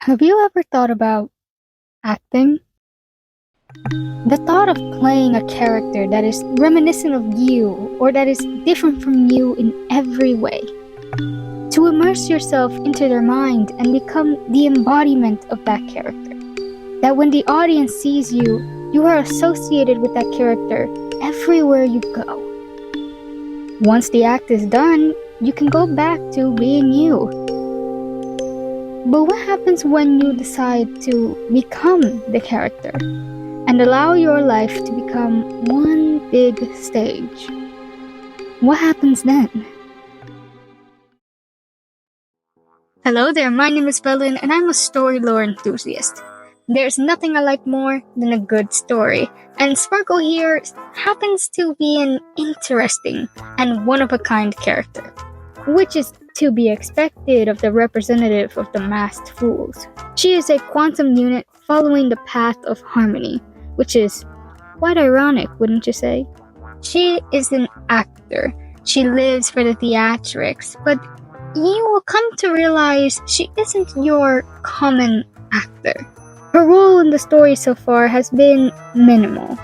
Have you ever thought about acting? The thought of playing a character that is reminiscent of you or that is different from you in every way. To immerse yourself into their mind and become the embodiment of that character. That when the audience sees you, you are associated with that character everywhere you go. Once the act is done, you can go back to being you. But what happens when you decide to become the character and allow your life to become one big stage? What happens then? Hello there, my name is Velynda and I'm a story lore enthusiast. There's nothing I like more than a good story, and Sparkle here happens to be an interesting and one-of-a-kind character, which is to be expected of the representative of the masked fools. She is a quantum unit following the path of harmony, which is quite ironic, wouldn't you say? She is an actor. She lives for the theatrics, but you will come to realize she isn't your common actor. Her role in the story so far has been minimal.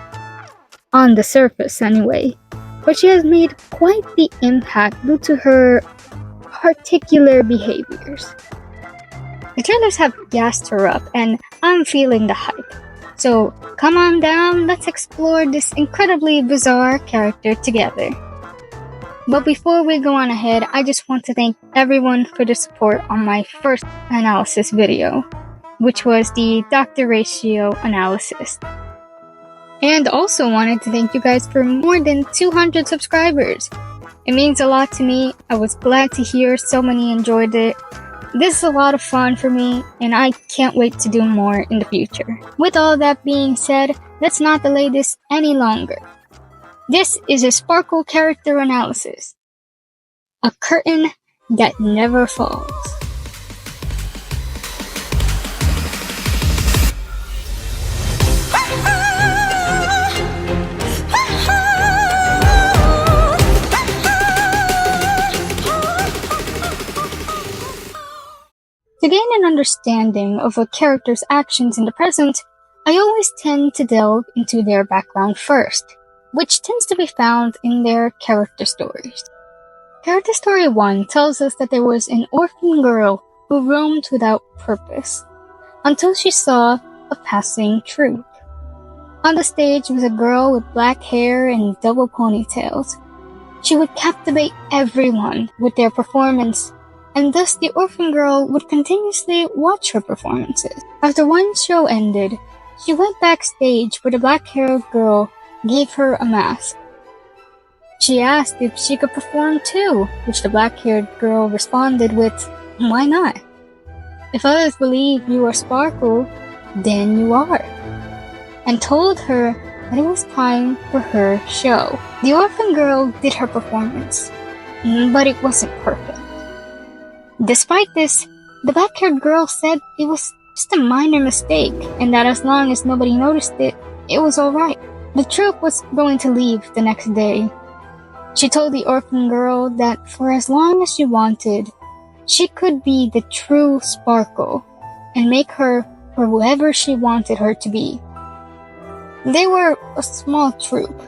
On the surface, anyway. But she has made quite the impact due to her particular behaviors. The trailers have gassed her up, and I'm feeling the hype. So come on down, let's explore this incredibly bizarre character together. But before we go on ahead, I just want to thank everyone for the support on my first analysis video, which was the Doctor Ratio analysis. And also wanted to thank you guys for more than 200 subscribers. It means a lot to me. I was glad to hear so many enjoyed it. This is a lot of fun for me, and I can't wait to do more in the future. With all that being said, let's not delay this any longer. This is a Sparkle character analysis. A curtain that never falls. To gain an understanding of a character's actions in the present, I always tend to delve into their background first, which tends to be found in their character stories. Character Story 1 tells us that there was an orphan girl who roamed without purpose, until she saw a passing troupe. On the stage was a girl with black hair and double ponytails. She would captivate everyone with their performance, and thus the orphan girl would continuously watch her performances. After one show ended, she went backstage where the black-haired girl gave her a mask. She asked if she could perform too, which the black-haired girl responded with, "Why not? If others believe you are Sparkle, then you are," and told her that it was time for her show. The orphan girl did her performance, but it wasn't perfect. Despite this, the black-haired girl said it was just a minor mistake, and that as long as nobody noticed it, it was alright. The troupe was going to leave the next day. She told the orphan girl that for as long as she wanted, she could be the true Sparkle and make her for whoever she wanted her to be. They were a small troupe.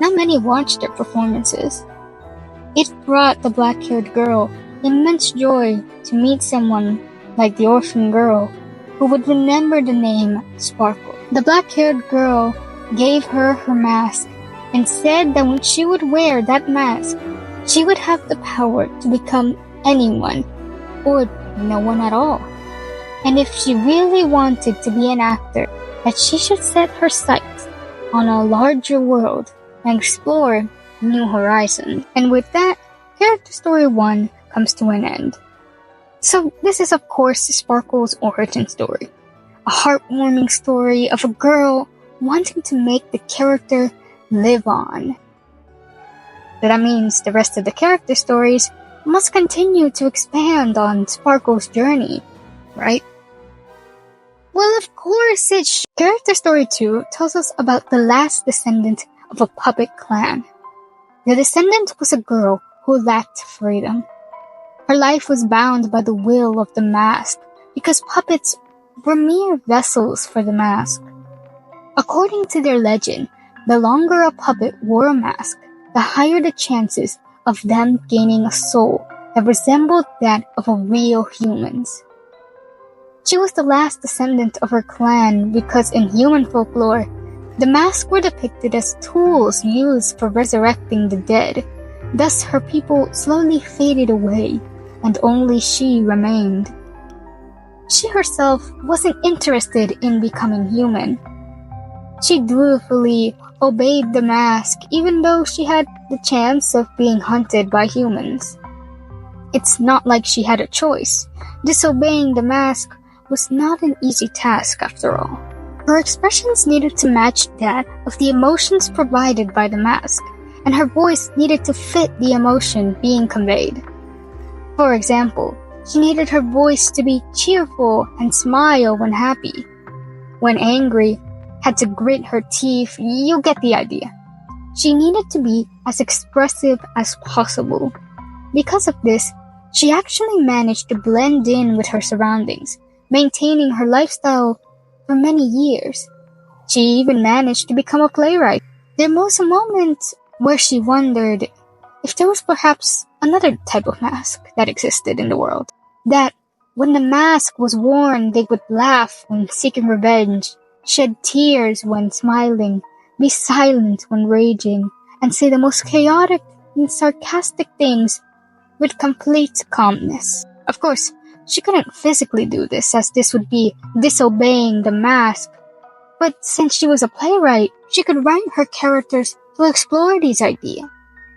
Not many watched their performances. It brought the black-haired girl immense joy to meet someone like the orphan girl who would remember the name Sparkle. The black-haired girl gave her her mask and said that when she would wear that mask, she would have the power to become anyone or no one at all. And if she really wanted to be an actor, that she should set her sights on a larger world and explore new horizons. And with that, Character Story 1 comes to an end. So this is of course Sparkle's origin story. A heartwarming story of a girl wanting to make the character live on. That means the rest of the character stories must continue to expand on Sparkle's journey, right? Well, of course it's Character Story 2 tells us about the last descendant of a puppet clan. The descendant was a girl who lacked freedom. Her life was bound by the will of the mask because puppets were mere vessels for the mask. According to their legend, the longer a puppet wore a mask, the higher the chances of them gaining a soul that resembled that of a real humans. She was the last descendant of her clan because in human folklore, the masks were depicted as tools used for resurrecting the dead. Thus her people slowly faded away, and only she remained. She herself wasn't interested in becoming human. She dutifully obeyed the mask even though she had the chance of being hunted by humans. It's not like she had a choice. Disobeying the mask was not an easy task after all. Her expressions needed to match that of the emotions provided by the mask, and her voice needed to fit the emotion being conveyed. For example, she needed her voice to be cheerful and smile when happy. When angry, had to grit her teeth, you get the idea. She needed to be as expressive as possible. Because of this, she actually managed to blend in with her surroundings, maintaining her lifestyle for many years. She even managed to become a playwright. There was a moment where she wondered if there was perhaps another type of mask that existed in the world. That when the mask was worn, they would laugh when seeking revenge, shed tears when smiling, be silent when raging, and say the most chaotic and sarcastic things with complete calmness. Of course, she couldn't physically do this, as this would be disobeying the mask. But since she was a playwright, she could write her characters to explore these ideas.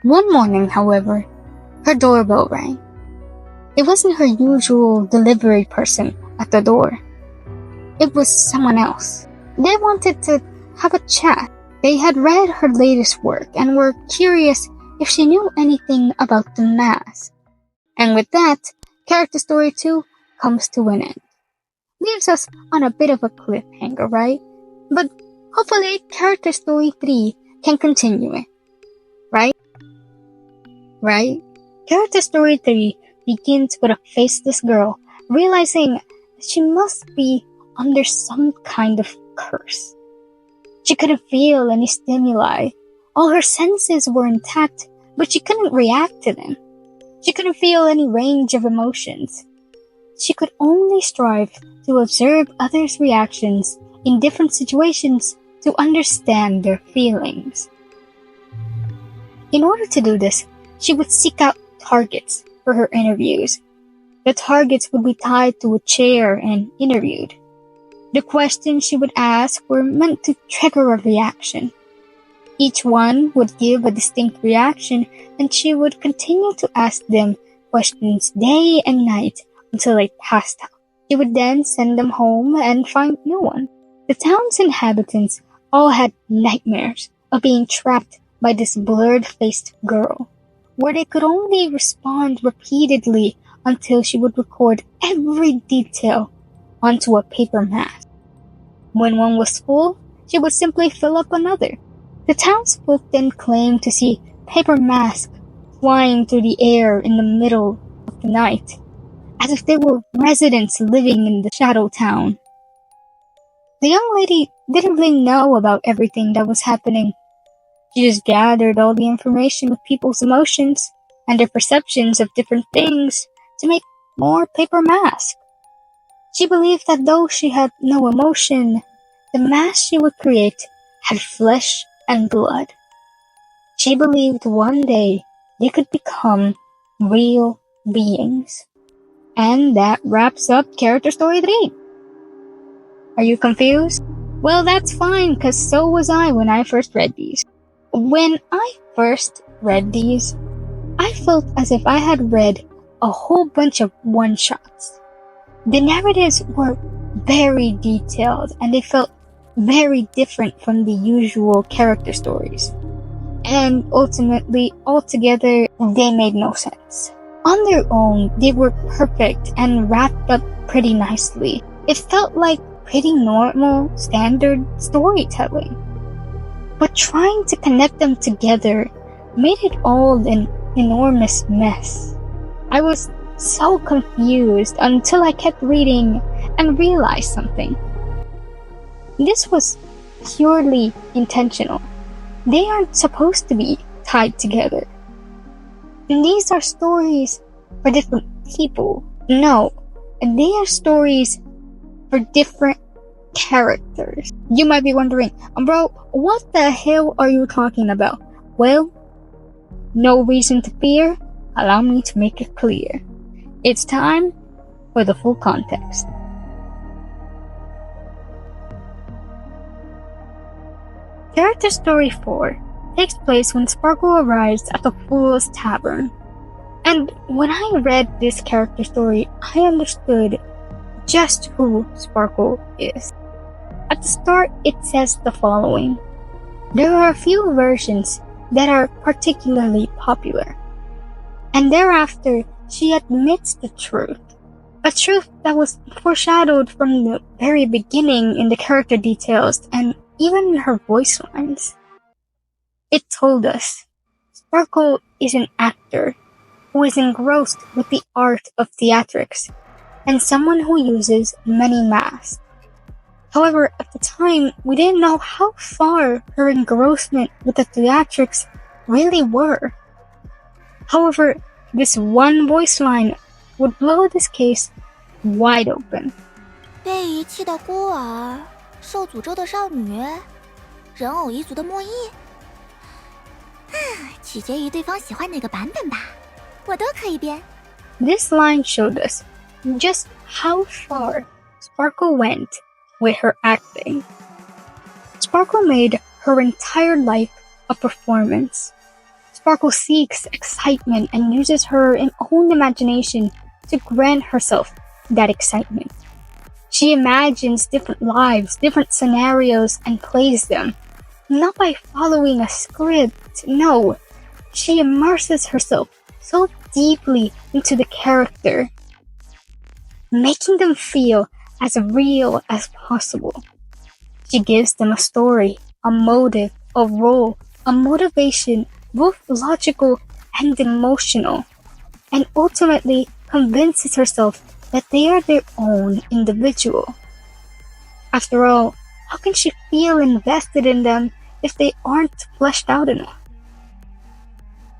One morning, however, her doorbell rang. It wasn't her usual delivery person at the door. It was someone else. They wanted to have a chat. They had read her latest work and were curious if she knew anything about the mask. And with that, character story 2 comes to an end. Leaves us on a bit of a cliffhanger, right? But hopefully character story 3 can continue it. Right? Character story 3 begins with a faceless girl realizing that she must be under some kind of curse. She couldn't feel any stimuli. All her senses were intact, but she couldn't react to them. She couldn't feel any range of emotions. She could only strive to observe others' reactions in different situations to understand their feelings. In order to do this, she would seek out targets for her interviews. The targets would be tied to a chair and interviewed. The questions she would ask were meant to trigger a reaction. Each one would give a distinct reaction, and she would continue to ask them questions day and night until they passed out. She would then send them home and find no one. The town's inhabitants all had nightmares of being trapped by this blurred-faced girl, where they could only respond repeatedly until she would record every detail onto a paper mask. When one was full, she would simply fill up another. The townsfolk then claimed to see paper masks flying through the air in the middle of the night, as if they were residents living in the shadow town. The young lady didn't really know about everything that was happening. She just gathered all the information of people's emotions and their perceptions of different things to make more paper masks. She believed that though she had no emotion, the mask she would create had flesh and blood. She believed one day they could become real beings. And that wraps up character story 3. Are you confused? Well, that's fine, cause so was I when I first read these. When I first read these, I felt as if I had read a whole bunch of one-shots. The narratives were very detailed and they felt very different from the usual character stories. And ultimately, altogether, they made no sense. On their own, they were perfect and wrapped up pretty nicely. It felt like pretty normal, standard storytelling. But trying to connect them together made it all an enormous mess. I was so confused until I kept reading and realized something. This was purely intentional. They aren't supposed to be tied together. And these are stories for different people. No, they are stories for different characters. You might be wondering, bro, what the hell are you talking about? Well, no reason to fear. Allow me to make it clear. It's time for the full context. Character Story 4 takes place when Sparkle arrives at the Fool's Tavern. And when I read this character story, I understood just who Sparkle is. At the start, it says the following. There are a few versions that are particularly popular. And thereafter, she admits the truth. A truth that was foreshadowed from the very beginning in the character details and even in her voice lines. It told us Sparkle is an actor who is engrossed with the art of theatrics and someone who uses many masks. However, at the time, we didn't know how far her engrossment with the theatrics really were. However, this one voice line would blow this case wide open. 被遗弃的孤儿，受诅咒的少女，人偶一族的末裔。取决于对方喜欢哪个版本吧，我都可以编。This line showed us just how far Sparkle went with her acting. Sparkle made her entire life a performance. Sparkle seeks excitement and uses her own imagination to grant herself that excitement. She imagines different lives, different scenarios, and plays them. Not by following a script, no. She immerses herself so deeply into the character, making them feel as real as possible. She gives them a story, a motive, a role, a motivation, both logical and emotional, and ultimately convinces herself that they are their own individual. After all, how can she feel invested in them if they aren't fleshed out enough?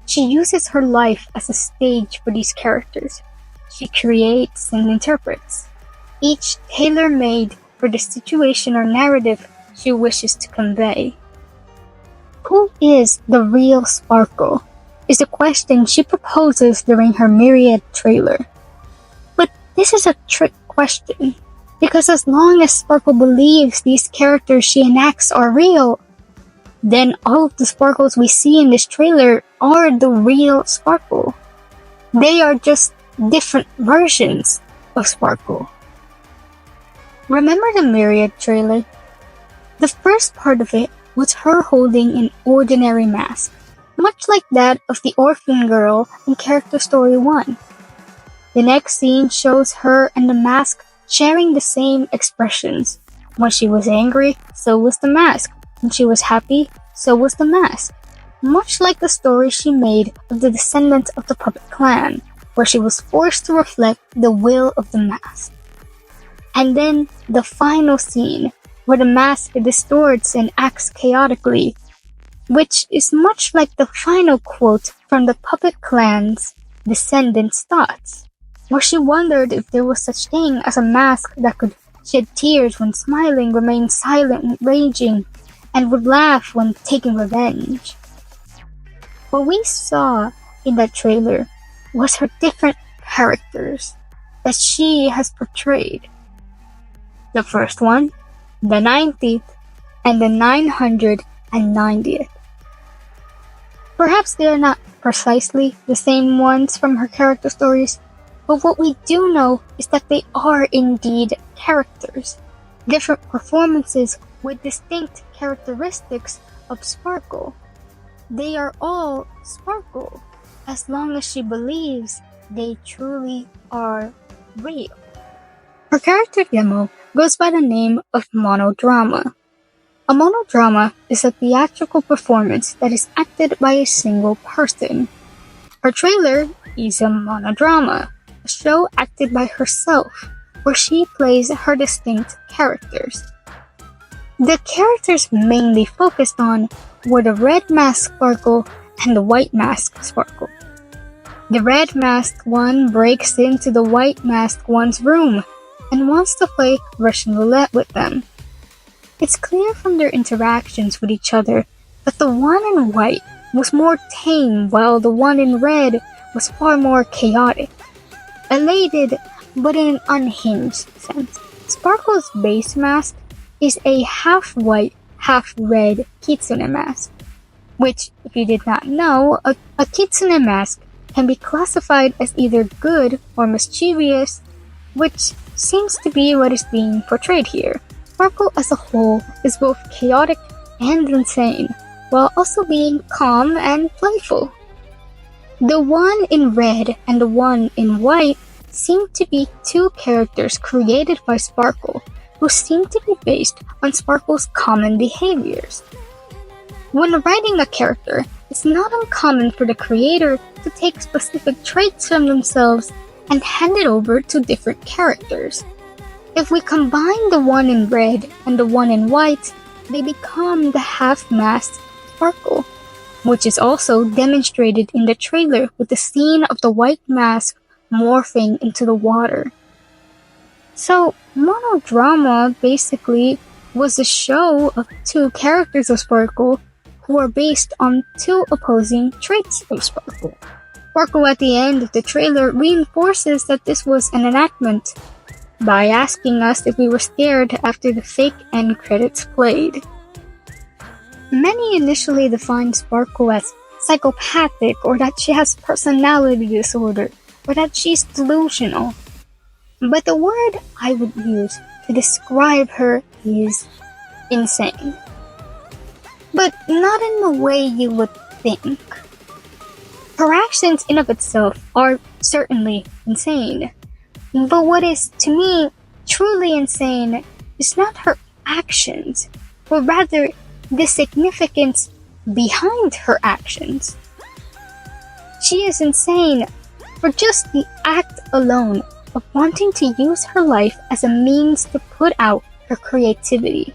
She uses her life as a stage for these characters. She creates and interprets, each tailor-made for the situation or narrative she wishes to convey. Who is the real Sparkle? Is a question she proposes during her Myriad trailer. But this is a trick question, because as long as Sparkle believes these characters she enacts are real, then all of the Sparkles we see in this trailer are the real Sparkle. They are just different versions of Sparkle. Remember the Myriad trailer? The first part of it was her holding an ordinary mask, much like that of the orphan girl in Character Story 1. The next scene shows her and the mask sharing the same expressions. When she was angry, so was the mask. When she was happy, so was the mask. Much like the story she made of the descendants of the puppet clan, where she was forced to reflect the will of the mask. And then the final scene, where the mask distorts and acts chaotically, which is much like the final quote from the puppet clan's descendants' thoughts, where she wondered if there was such thing as a mask that could shed tears when smiling, remain silent when raging, and would laugh when taking revenge. What we saw in that trailer was her different characters that she has portrayed. The first one, the 90th, and the 990th. Perhaps they are not precisely the same ones from her character stories, but what we do know is that they are indeed characters, different performances with distinct characteristics of Sparkle. They are all Sparkle, as long as she believes they truly are real. Her character demo goes by the name of Monodrama. A monodrama is a theatrical performance that is acted by a single person. Her trailer is a monodrama, a show acted by herself, where she plays her distinct characters. The characters mainly focused on were the red mask Sparkle and the white mask Sparkle. The red masked one breaks into the white masked one's room and wants to play Russian roulette with them. It's clear from their interactions with each other that the one in white was more tame while the one in red was far more chaotic. Elated, but in an unhinged sense. Sparkle's base mask is a half-white, half-red kitsune mask, which, if you did not know, a kitsune mask can be classified as either good or mischievous, which seems to be what is being portrayed here. Sparkle as a whole is both chaotic and insane, while also being calm and playful. The one in red and the one in white seem to be two characters created by Sparkle, who seem to be based on Sparkle's common behaviors. When writing a character, it's not uncommon for the creator to take specific traits from themselves and hand it over to different characters. If we combine the one in red and the one in white, they become the half-masked Sparkle, which is also demonstrated in the trailer with the scene of the white mask morphing into the water. So, Monodrama basically was a show of two characters of Sparkle who are based on two opposing traits of Sparkle. Sparkle at the end of the trailer reinforces that this was an enactment by asking us if we were scared after the fake end credits played. Many initially defined Sparkle as psychopathic, or that she has personality disorder, or that she's delusional. But the word I would use to describe her is insane. But not in the way you would think. Her actions in of itself are certainly insane. But what is, to me, truly insane is not her actions, but rather the significance behind her actions. She is insane for just the act alone of wanting to use her life as a means to put out her creativity.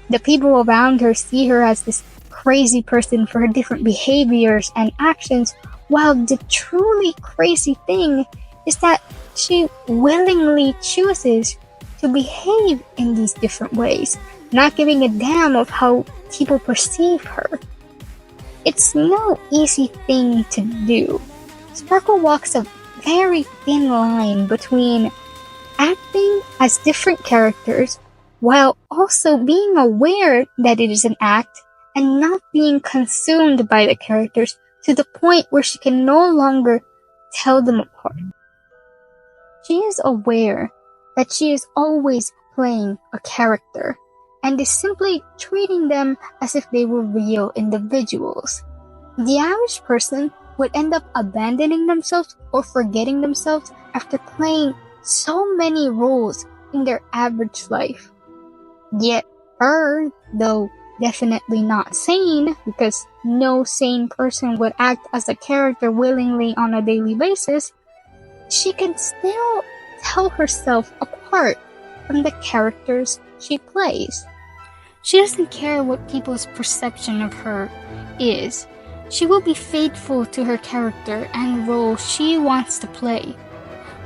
The people around her see her as this crazy person for her different behaviors and actions, while the truly crazy thing is that she willingly chooses to behave in these different ways, not giving a damn of how people perceive her. It's no easy thing to do. Sparkle walks a very thin line between acting as different characters while also being aware that it is an act and not being consumed by the characters to the point where she can no longer tell them apart. She is aware that she is always playing a character and is simply treating them as if they were real individuals. The average person would end up abandoning themselves or forgetting themselves after playing so many roles in their average life. Yet her, though definitely not sane, because no sane person would act as a character willingly on a daily basis, she can still tell herself apart from the characters she plays. She doesn't care what people's perception of her is. She will be faithful to her character and role she wants to play.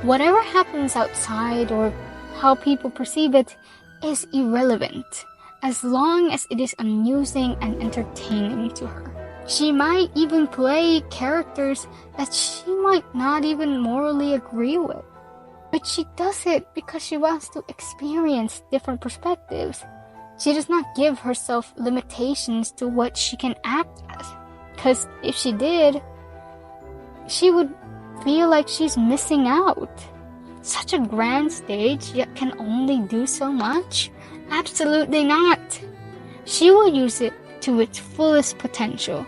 Whatever happens outside or how people perceive it is irrelevant, as long as it is amusing and entertaining to her. She might even play characters that she might not even morally agree with, but she does it because she wants to experience different perspectives. She does not give herself limitations to what she can act as, because if she did, she would feel like she's missing out. Such a grand stage, yet can only do so much? Absolutely not. She will use it to its fullest potential.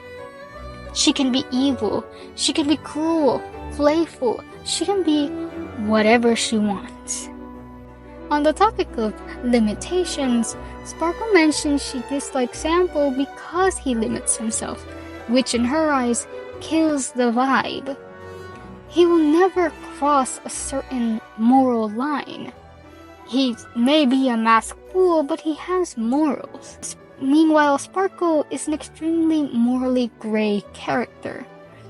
She can be evil, she can be cruel, playful, she can be whatever she wants. On the topic of limitations, Sparkle mentions she dislikes Sample because he limits himself, which in her eyes kills the vibe. he will never cross a certain moral line. He may be a masked fool, but he has morals. Meanwhile, Sparkle is an extremely morally gray character.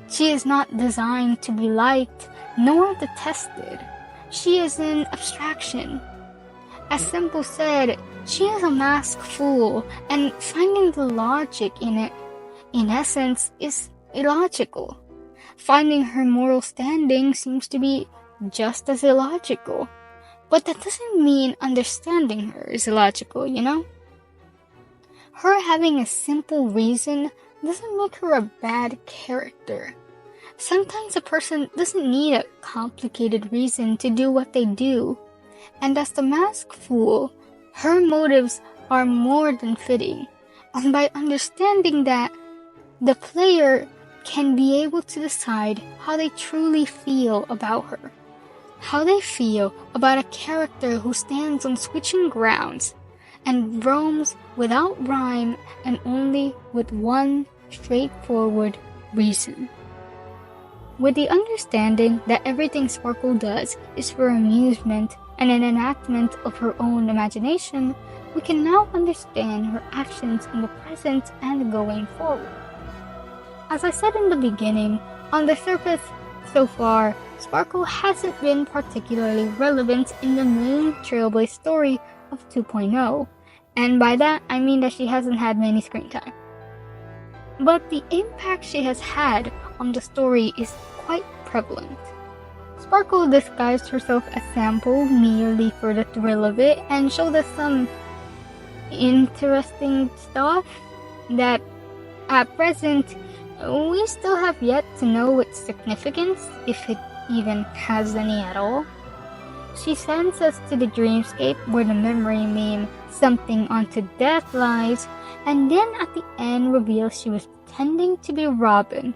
She is not designed to be liked nor detested. She is an abstraction. As Simple said, she is a masked fool, and finding the logic in it, in essence, is illogical. Finding her moral standing seems to be just as illogical. But that doesn't mean understanding her is illogical, you know? Her having a simple reason doesn't make her a bad character. Sometimes a person doesn't need a complicated reason to do what they do. And as the masked fool, her motives are more than fitting. And by understanding that, the player can be able to decide how they truly feel about her. How they feel about a character who stands on switching grounds and roams without rhyme and only with one straightforward reason. With the understanding that everything Sparkle does is for amusement and an enactment of her own imagination, we can now understand her actions in the present and going forward. As I said in the beginning, on the surface, so far, Sparkle hasn't been particularly relevant in the main Trailblazer story of 2.0, and by that I mean that she hasn't had many screen time. But the impact she has had on the story is quite prevalent. Sparkle disguised herself as Sample merely for the thrill of it and showed us some interesting stuff that at present we still have yet to know its significance, if it even has any at all. She sends us to the dreamscape where the memory meme "something onto death" lies, and then at the end reveals she was pretending to be Robin,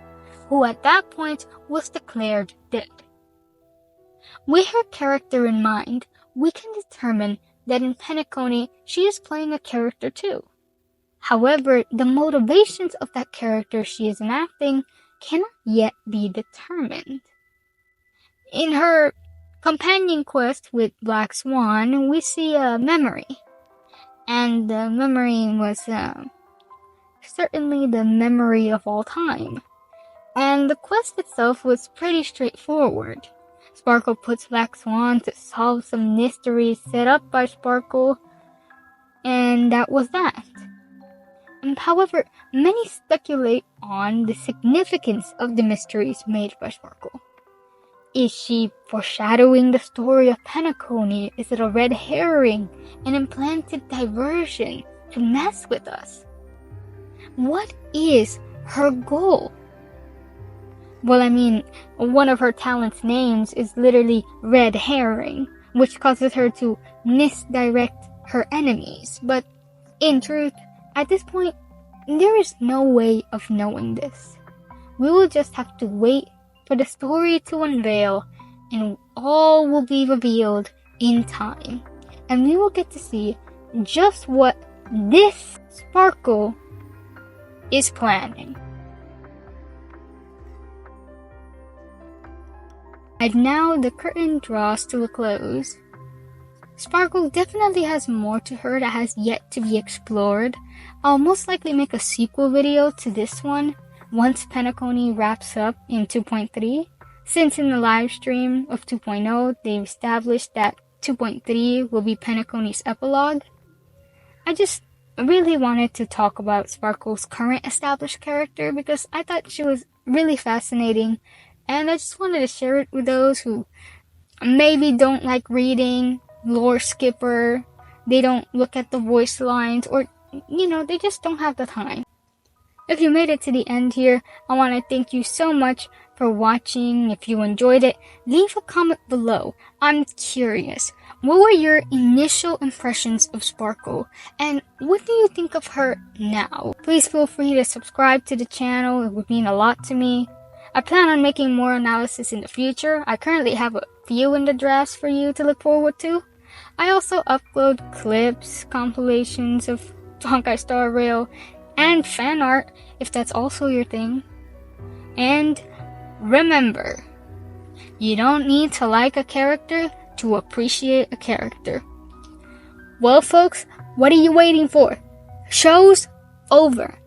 who at that point was declared dead. With her character in mind, we can determine that in Penacony she is playing a character too. However, the motivations of that character she is enacting cannot yet be determined. In her companion quest with Black Swan, we see a memory. And the memory was certainly the memory of all time. And the quest itself was pretty straightforward. Sparkle puts Black Swan to solve some mysteries set up by Sparkle, and that was that. However, many speculate on the significance of the mysteries made by Sparkle. Is she foreshadowing the story of Penacony? Is it a red herring, an implanted diversion to mess with us? What is her goal? Well, I mean, one of her talent's names is literally Red Herring, which causes her to misdirect her enemies. But in truth, at this point, there is no way of knowing this. We will just have to wait for the story to unveil, and all will be revealed in time. And we will get to see just what this Sparkle is planning. And now the curtain draws to a close. Sparkle definitely has more to her that has yet to be explored. I'll most likely make a sequel video to this one once Penacony wraps up in 2.3, since in the live stream of 2.0 they've established that 2.3 will be Penacony's epilogue. I just really wanted to talk about Sparkle's current established character because I thought she was really fascinating, and I just wanted to share it with those who maybe don't like reading, lore skipper, they don't look at the voice lines, or, they just don't have the time. If you made it to the end here, I want to thank you so much for watching. If you enjoyed it, leave a comment below. I'm curious. What were your initial impressions of Sparkle? And what do you think of her now? Please feel free to subscribe to the channel. It would mean a lot to me. I plan on making more analysis in the future. I currently have a few in the drafts for you to look forward to. I also upload clips, compilations of Honkai Star Rail, and fan art if that's also your thing. And remember, You don't need to like a character to appreciate a character. Well, folks, what are you waiting for? Show's over.